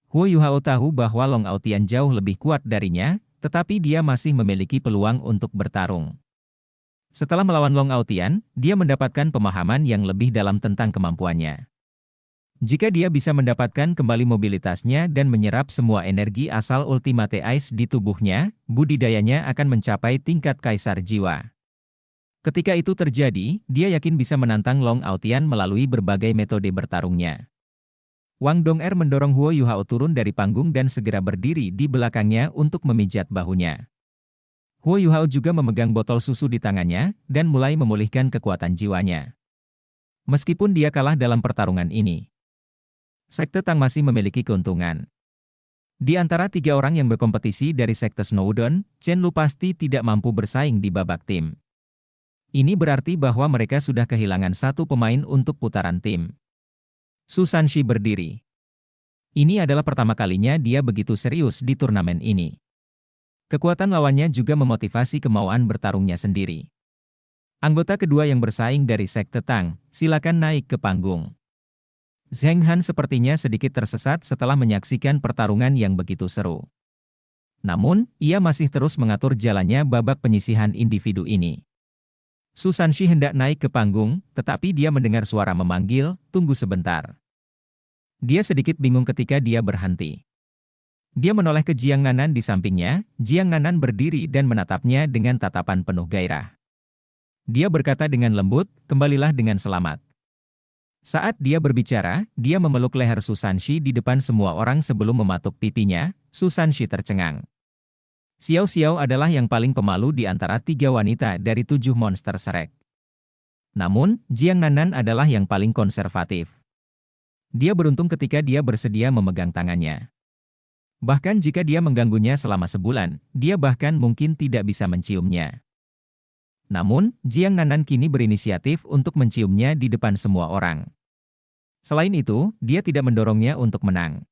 Huo Yuhao tahu bahwa Long Aotian jauh lebih kuat darinya, tetapi dia masih memiliki peluang untuk bertarung. Setelah melawan Long Aotian, dia mendapatkan pemahaman yang lebih dalam tentang kemampuannya. Jika dia bisa mendapatkan kembali mobilitasnya dan menyerap semua energi asal Ultimate Ice di tubuhnya, budidayanya akan mencapai tingkat kaisar jiwa. Ketika itu terjadi, dia yakin bisa menantang Long Aotian melalui berbagai metode bertarungnya. Wang Dong'er mendorong Huo Yuhao turun dari panggung dan segera berdiri di belakangnya untuk memijat bahunya. Huo Yuhao juga memegang botol susu di tangannya dan mulai memulihkan kekuatan jiwanya. Meskipun dia kalah dalam pertarungan ini, Sekte Tang masih memiliki keuntungan. Di antara 3 orang yang berkompetisi dari Sekte Snowdon, Chen Lu pasti tidak mampu bersaing di babak tim. Ini berarti bahwa mereka sudah kehilangan 1 pemain untuk putaran tim. Su Sanshi berdiri. Ini adalah pertama kalinya dia begitu serius di turnamen ini. Kekuatan lawannya juga memotivasi kemauan bertarungnya sendiri. Anggota kedua yang bersaing dari Sekte Tang, silakan naik ke panggung. Zheng Han sepertinya sedikit tersesat setelah menyaksikan pertarungan yang begitu seru. Namun, ia masih terus mengatur jalannya babak penyisihan individu ini. Su Sanshi hendak naik ke panggung, tetapi dia mendengar suara memanggil, "Tunggu sebentar." Dia sedikit bingung ketika dia berhenti. Dia menoleh ke Jiang Nanan di sampingnya, Jiang Nanan berdiri dan menatapnya dengan tatapan penuh gairah. Dia berkata dengan lembut, "Kembalilah dengan selamat." Saat dia berbicara, dia memeluk leher Su Sanshi di depan semua orang sebelum mematuk pipinya. Su Sanshi tercengang. Xiao Xiao adalah yang paling pemalu di antara 3 wanita dari 7 monster Shrek. Namun, Jiang Nanan adalah yang paling konservatif. Dia beruntung ketika dia bersedia memegang tangannya. Bahkan jika dia mengganggunya selama sebulan, dia bahkan mungkin tidak bisa menciumnya. Namun, Jiang Nanan kini berinisiatif untuk menciumnya di depan semua orang. Selain itu, dia tidak mendorongnya untuk menang.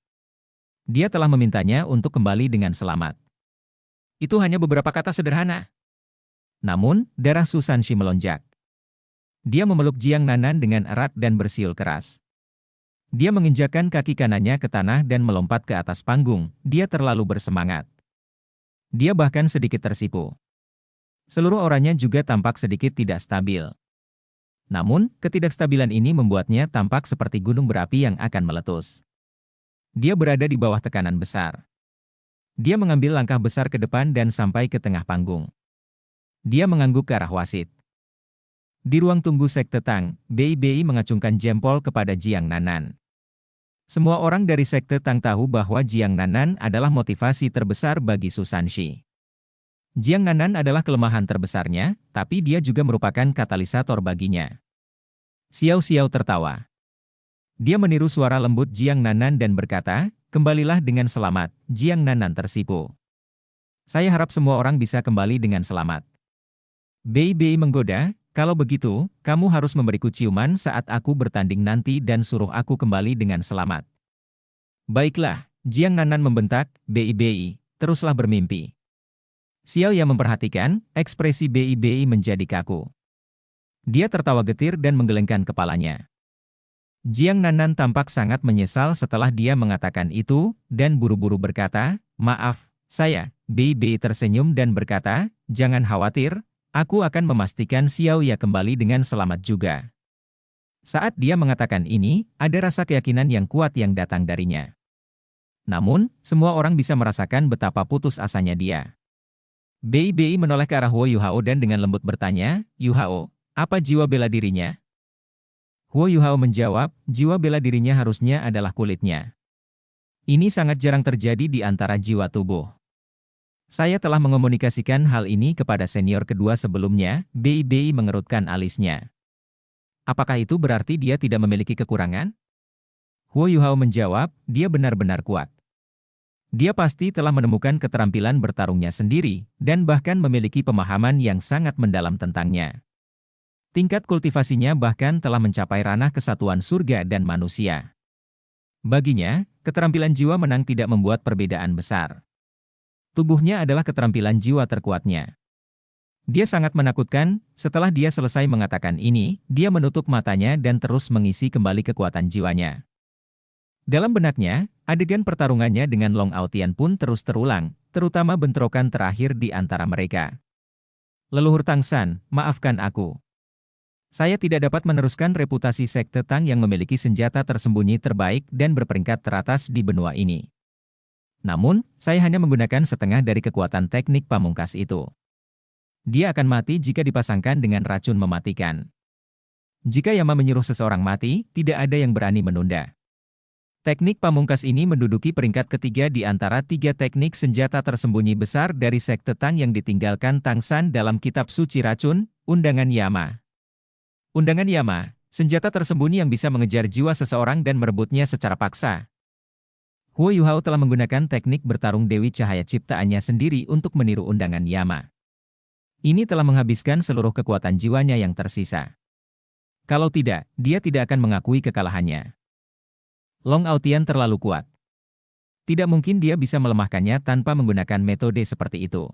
Dia telah memintanya untuk kembali dengan selamat. Itu hanya beberapa kata sederhana. Namun, darah Su Sanshi melonjak. Dia memeluk Jiang Nanan dengan erat dan bersiul keras. Dia menginjakkan kaki kanannya ke tanah dan melompat ke atas panggung. Dia terlalu bersemangat. Dia bahkan sedikit tersipu. Seluruh orangnya juga tampak sedikit tidak stabil. Namun, ketidakstabilan ini membuatnya tampak seperti gunung berapi yang akan meletus. Dia berada di bawah tekanan besar. Dia mengambil langkah besar ke depan dan sampai ke tengah panggung. Dia mengangguk ke arah wasit. Di ruang tunggu Sekte Tang, Bei mengacungkan jempol kepada Jiang Nanan. Semua orang dari Sekte Tang tahu bahwa Jiang Nanan adalah motivasi terbesar bagi Su Sanshi. Jiang Nanan adalah kelemahan terbesarnya, tapi dia juga merupakan katalisator baginya. Xiao Xiao tertawa. Dia meniru suara lembut Jiang Nanan dan berkata, "Kembalilah dengan selamat." Jiang Nanan tersipu. "Saya harap semua orang bisa kembali dengan selamat." Bei menggoda, "Kalau begitu, kamu harus memberiku ciuman saat aku bertanding nanti dan suruh aku kembali dengan selamat." "Baiklah," Jiang Nanan membentak, "Bei, teruslah bermimpi." Xiao yang memperhatikan, ekspresi Bei menjadi kaku. Dia tertawa getir dan menggelengkan kepalanya. Jiang Nanan tampak sangat menyesal setelah dia mengatakan itu, dan buru-buru berkata, "Maaf, saya." Bei tersenyum dan berkata, "Jangan khawatir, aku akan memastikan Xiao ya kembali dengan selamat juga." Saat dia mengatakan ini, ada rasa keyakinan yang kuat yang datang darinya. Namun, semua orang bisa merasakan betapa putus asanya dia. Bei menoleh ke arah Huo Yuhao dan dengan lembut bertanya, "Yuhao, apa jiwa bela dirinya?" Huo Yuhao menjawab, "Jiwa bela dirinya harusnya adalah kulitnya. Ini sangat jarang terjadi di antara jiwa tubuh. Saya telah mengomunikasikan hal ini kepada senior kedua sebelumnya." Bei mengerutkan alisnya. "Apakah itu berarti dia tidak memiliki kekurangan?" Huo Yuhao menjawab, "Dia benar-benar kuat. Dia pasti telah menemukan keterampilan bertarungnya sendiri, dan bahkan memiliki pemahaman yang sangat mendalam tentangnya. Tingkat kultivasinya bahkan telah mencapai ranah kesatuan surga dan manusia. Baginya, keterampilan jiwa menang tidak membuat perbedaan besar. Tubuhnya adalah keterampilan jiwa terkuatnya." Dia sangat menakutkan. Setelah dia selesai mengatakan ini, dia menutup matanya dan terus mengisi kembali kekuatan jiwanya. Dalam benaknya, Adegan pertarungannya dengan Long Aotian pun terus terulang, terutama bentrokan terakhir di antara mereka. Leluhur Tang San, maafkan aku. Saya tidak dapat meneruskan reputasi Sekte Tang yang memiliki senjata tersembunyi terbaik dan berperingkat teratas di benua ini. Namun, saya hanya menggunakan setengah dari kekuatan teknik pamungkas itu. Dia akan mati jika dipasangkan dengan racun mematikan. Jika Yama menyuruh seseorang mati, tidak ada yang berani menunda. Teknik pamungkas ini menduduki peringkat ketiga di antara 3 teknik senjata tersembunyi besar dari Sekte Tang yang ditinggalkan Tang San dalam kitab suci racun, Undangan Yama. Undangan Yama, senjata tersembunyi yang bisa mengejar jiwa seseorang dan merebutnya secara paksa. Huo Yuhao telah menggunakan teknik bertarung Dewi Cahaya ciptaannya sendiri untuk meniru Undangan Yama. Ini telah menghabiskan seluruh kekuatan jiwanya yang tersisa. Kalau tidak, dia tidak akan mengakui kekalahannya. Long Aotian terlalu kuat. Tidak mungkin dia bisa melemahkannya tanpa menggunakan metode seperti itu.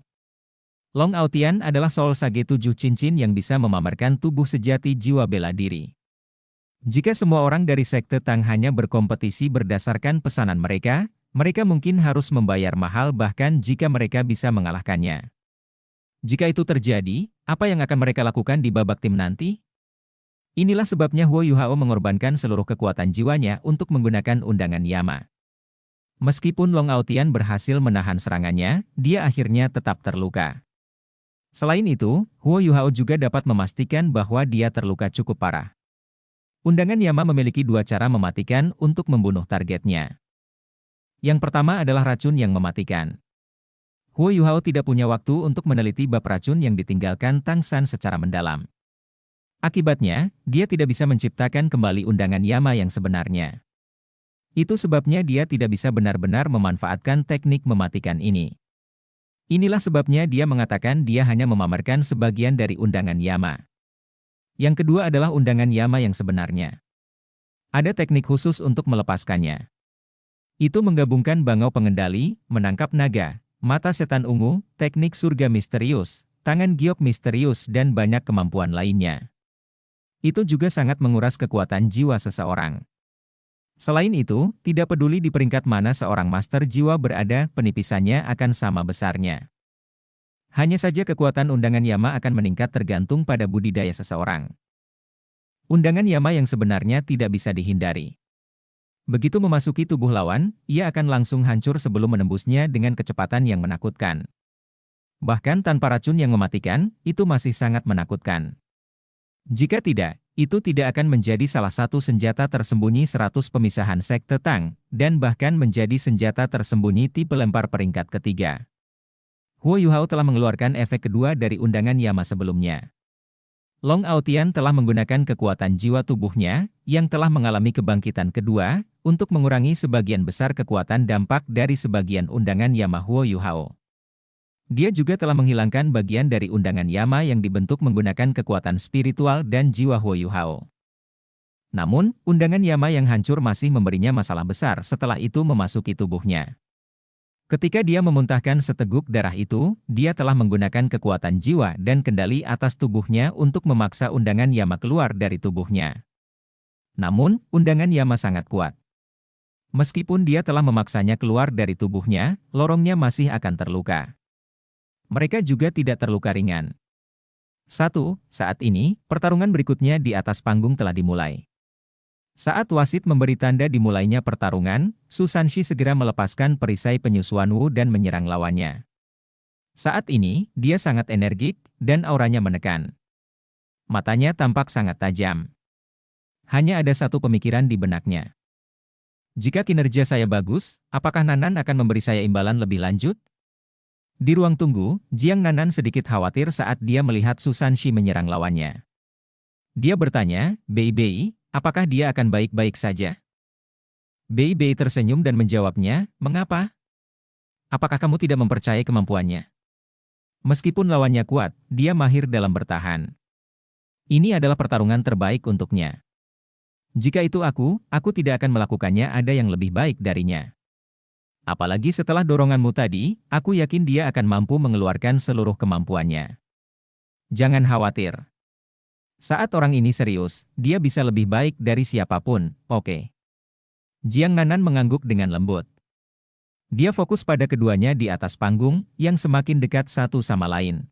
Long Aotian adalah Soul Sage 7 cincin yang bisa memamerkan tubuh sejati jiwa bela diri. Jika semua orang dari Sekte Tang hanya berkompetisi berdasarkan pesanan mereka, mereka mungkin harus membayar mahal bahkan jika mereka bisa mengalahkannya. Jika itu terjadi, apa yang akan mereka lakukan di babak tim nanti? Inilah sebabnya Huo Yuhao mengorbankan seluruh kekuatan jiwanya untuk menggunakan Undangan Yama. Meskipun Long Aotian berhasil menahan serangannya, dia akhirnya tetap terluka. Selain itu, Huo Yuhao juga dapat memastikan bahwa dia terluka cukup parah. Undangan Yama memiliki 2 cara mematikan untuk membunuh targetnya. Yang pertama adalah racun yang mematikan. Huo Yuhao tidak punya waktu untuk meneliti bab racun yang ditinggalkan Tang San secara mendalam. Akibatnya, dia tidak bisa menciptakan kembali Undangan Yama yang sebenarnya. Itu sebabnya dia tidak bisa benar-benar memanfaatkan teknik mematikan ini. Inilah sebabnya dia mengatakan dia hanya memamerkan sebagian dari Undangan Yama. Yang kedua adalah Undangan Yama yang sebenarnya. Ada teknik khusus untuk melepaskannya. Itu menggabungkan bangau pengendali, menangkap naga, mata setan ungu, teknik surga misterius, tangan giok misterius dan banyak kemampuan lainnya. Itu juga sangat menguras kekuatan jiwa seseorang. Selain itu, tidak peduli di peringkat mana seorang master jiwa berada, penipisannya akan sama besarnya. Hanya saja kekuatan Undangan Yama akan meningkat tergantung pada budidaya seseorang. Undangan Yama yang sebenarnya tidak bisa dihindari. Begitu memasuki tubuh lawan, ia akan langsung hancur sebelum menembusnya dengan kecepatan yang menakutkan. Bahkan tanpa racun yang mematikan, itu masih sangat menakutkan. Jika tidak, itu tidak akan menjadi salah satu senjata tersembunyi 100 pemisahan Sekte Tang, dan bahkan menjadi senjata tersembunyi tipe lempar peringkat ketiga. Huo Yuhao telah mengeluarkan efek kedua dari Undangan Yama sebelumnya. Long Aotian telah menggunakan kekuatan jiwa tubuhnya, yang telah mengalami kebangkitan kedua, untuk mengurangi sebagian besar kekuatan dampak dari sebagian Undangan Yama Huo Yuhao. Dia juga telah menghilangkan bagian dari Undangan Yama yang dibentuk menggunakan kekuatan spiritual dan jiwa Huo Yuhao. Namun, Undangan Yama yang hancur masih memberinya masalah besar setelah itu memasuki tubuhnya. Ketika dia memuntahkan seteguk darah itu, dia telah menggunakan kekuatan jiwa dan kendali atas tubuhnya untuk memaksa Undangan Yama keluar dari tubuhnya. Namun, Undangan Yama sangat kuat. Meskipun dia telah memaksanya keluar dari tubuhnya, lorongnya masih akan terluka. Mereka juga tidak terluka ringan. 1. Saat ini, pertarungan berikutnya di atas panggung telah dimulai. Saat wasit memberi tanda dimulainya pertarungan, Su Sanshi segera melepaskan perisai penyusuan Wu dan menyerang lawannya. Saat ini, dia sangat energik, dan auranya menekan. Matanya tampak sangat tajam. Hanya ada satu pemikiran di benaknya. Jika kinerja saya bagus, apakah Nanan akan memberi saya imbalan lebih lanjut? Di ruang tunggu, Jiang Nanan sedikit khawatir saat dia melihat Su Sanshi menyerang lawannya. Dia bertanya, Bei, apakah dia akan baik-baik saja? Bei tersenyum dan menjawabnya, mengapa? Apakah kamu tidak mempercayai kemampuannya? Meskipun lawannya kuat, dia mahir dalam bertahan. Ini adalah pertarungan terbaik untuknya. Jika itu aku tidak akan melakukannya, ada yang lebih baik darinya. Apalagi setelah doronganmu tadi, aku yakin dia akan mampu mengeluarkan seluruh kemampuannya. Jangan khawatir. Saat orang ini serius, dia bisa lebih baik dari siapapun, oke? Jiang Nanan mengangguk dengan lembut. Dia fokus pada keduanya di atas panggung, yang semakin dekat satu sama lain.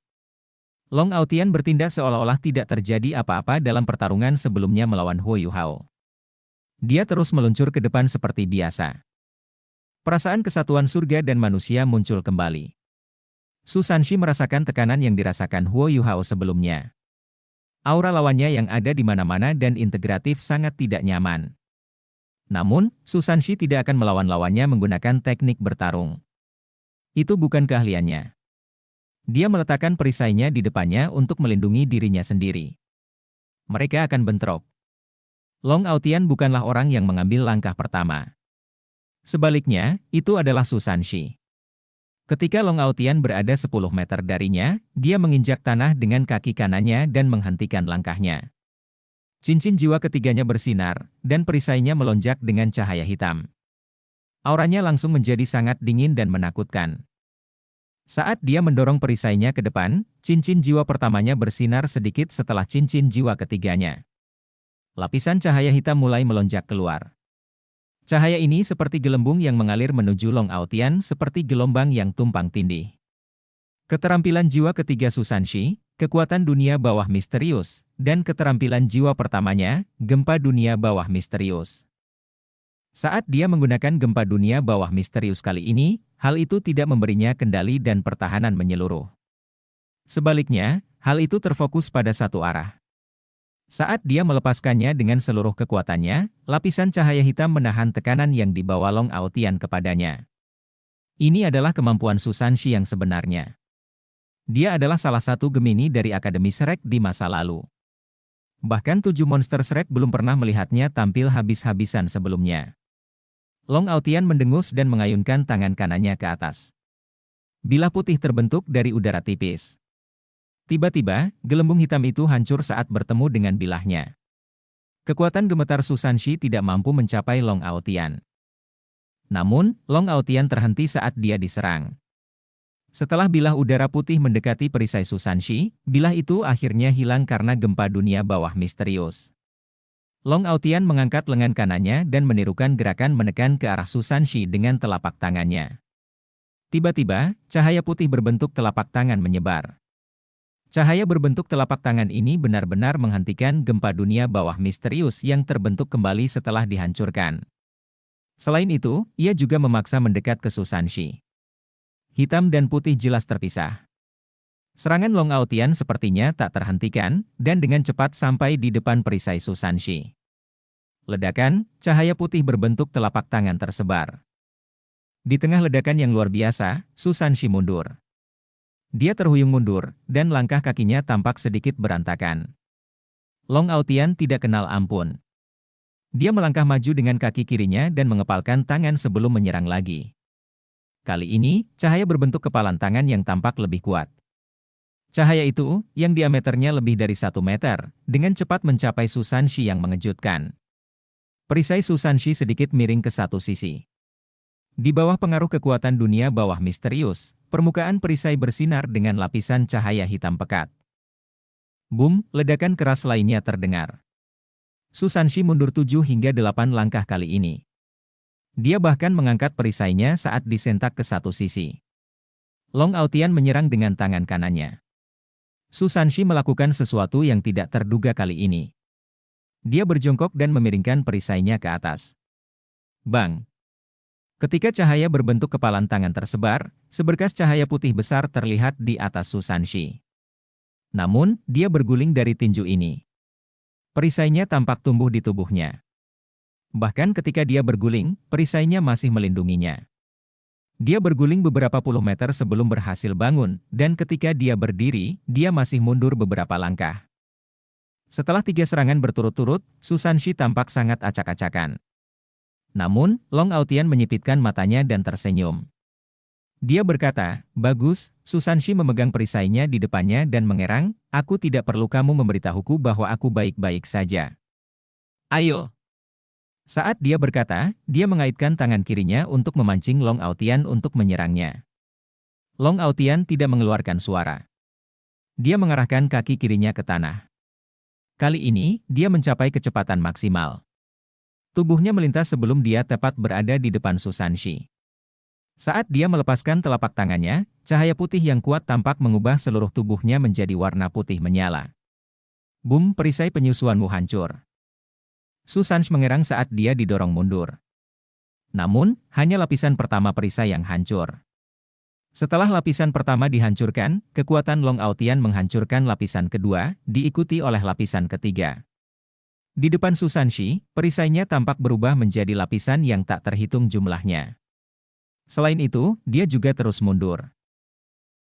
Long Aotian bertindak seolah-olah tidak terjadi apa-apa dalam pertarungan sebelumnya melawan Huo Yuhao. Dia terus meluncur ke depan seperti biasa. Perasaan kesatuan surga dan manusia muncul kembali. Su Sanshi merasakan tekanan yang dirasakan Huo Yuhao sebelumnya. Aura lawannya yang ada di mana-mana dan integratif sangat tidak nyaman. Namun, Su Sanshi tidak akan melawan lawannya menggunakan teknik bertarung. Itu bukan keahliannya. Dia meletakkan perisainya di depannya untuk melindungi dirinya sendiri. Mereka akan bentrok. Long Aotian bukanlah orang yang mengambil langkah pertama. Sebaliknya, itu adalah Su Sanshi. Ketika Long Aotian berada 10 meter darinya, dia menginjak tanah dengan kaki kanannya dan menghentikan langkahnya. Cincin jiwa ketiganya bersinar, dan perisainya melonjak dengan cahaya hitam. Auranya langsung menjadi sangat dingin dan menakutkan. Saat dia mendorong perisainya ke depan, cincin jiwa pertamanya bersinar sedikit setelah cincin jiwa ketiganya. Lapisan cahaya hitam mulai melonjak keluar. Cahaya ini seperti gelembung yang mengalir menuju Long Aotian seperti gelombang yang tumpang tindih. Keterampilan jiwa ketiga Su Sanshi, kekuatan dunia bawah misterius, dan keterampilan jiwa pertamanya, gempa dunia bawah misterius. Saat dia menggunakan gempa dunia bawah misterius kali ini, hal itu tidak memberinya kendali dan pertahanan menyeluruh. Sebaliknya, hal itu terfokus pada satu arah. Saat dia melepaskannya dengan seluruh kekuatannya, lapisan cahaya hitam menahan tekanan yang dibawa Long Aotian kepadanya. Ini adalah kemampuan Su Sanshi yang sebenarnya. Dia adalah salah satu Gemini dari Akademi Shrek di masa lalu. Bahkan 7 monster Shrek belum pernah melihatnya tampil habis-habisan sebelumnya. Long Aotian mendengus dan mengayunkan tangan kanannya ke atas. Bilah putih terbentuk dari udara tipis. Tiba-tiba, gelembung hitam itu hancur saat bertemu dengan bilahnya. Kekuatan gemetar Su Sanshi tidak mampu mencapai Long Aotian. Namun, Long Aotian terhenti saat dia diserang. Setelah bilah udara putih mendekati perisai Su Sanshi, bilah itu akhirnya hilang karena gempa dunia bawah misterius. Long Aotian mengangkat lengan kanannya dan menirukan gerakan menekan ke arah Su Sanshi dengan telapak tangannya. Tiba-tiba, cahaya putih berbentuk telapak tangan menyebar. Cahaya berbentuk telapak tangan ini benar-benar menghentikan gempa dunia bawah misterius yang terbentuk kembali setelah dihancurkan. Selain itu, ia juga memaksa mendekat ke Su Sanshi. Hitam dan putih jelas terpisah. Serangan Long Aotian sepertinya tak terhentikan, dan dengan cepat sampai di depan perisai Su Sanshi. Ledakan, cahaya putih berbentuk telapak tangan tersebar. Di tengah ledakan yang luar biasa, Su Sanshi mundur. Dia terhuyung mundur, dan langkah kakinya tampak sedikit berantakan. Long Aotian tidak kenal ampun. Dia melangkah maju dengan kaki kirinya dan mengepalkan tangan sebelum menyerang lagi. Kali ini, cahaya berbentuk kepalan tangan yang tampak lebih kuat. Cahaya itu, yang diameternya lebih dari 1 meter, dengan cepat mencapai Su Sanshi yang mengejutkan. Perisai Su Sanshi sedikit miring ke satu sisi. Di bawah pengaruh kekuatan dunia bawah misterius, permukaan perisai bersinar dengan lapisan cahaya hitam pekat. Boom, ledakan keras lainnya terdengar. Su Sanshi mundur 7 hingga 8 langkah kali ini. Dia bahkan mengangkat perisainya saat disentak ke satu sisi. Long Aotian menyerang dengan tangan kanannya. Su Sanshi melakukan sesuatu yang tidak terduga kali ini. Dia berjongkok dan memiringkan perisainya ke atas. Bang! Ketika cahaya berbentuk kepalan tangan tersebar, seberkas cahaya putih besar terlihat di atas Su Sanshi. Namun, dia berguling dari tinju ini. Perisainya tampak tumbuh di tubuhnya. Bahkan ketika dia berguling, perisainya masih melindunginya. Dia berguling beberapa puluh meter sebelum berhasil bangun, dan ketika dia berdiri, dia masih mundur beberapa langkah. Setelah 3 serangan berturut-turut, Su Sanshi tampak sangat acak-acakan. Namun, Long Aotian menyipitkan matanya dan tersenyum. Dia berkata, "Bagus." Su Sanshi memegang perisainya di depannya dan mengerang, "Aku tidak perlu kamu memberitahuku bahwa aku baik-baik saja. Ayo." Saat dia berkata, dia mengaitkan tangan kirinya untuk memancing Long Aotian untuk menyerangnya. Long Aotian tidak mengeluarkan suara. Dia mengarahkan kaki kirinya ke tanah. Kali ini, dia mencapai kecepatan maksimal. Tubuhnya melintas sebelum dia tepat berada di depan Su Sanshi. Saat dia melepaskan telapak tangannya, cahaya putih yang kuat tampak mengubah seluruh tubuhnya menjadi warna putih menyala. Boom, perisai penyusuanmu hancur. Susanj mengerang saat dia didorong mundur. Namun, hanya lapisan pertama perisai yang hancur. Setelah lapisan pertama dihancurkan, kekuatan Long Aotian menghancurkan lapisan kedua, diikuti oleh lapisan ketiga. Di depan Susanshi, perisainya tampak berubah menjadi lapisan yang tak terhitung jumlahnya. Selain itu, dia juga terus mundur.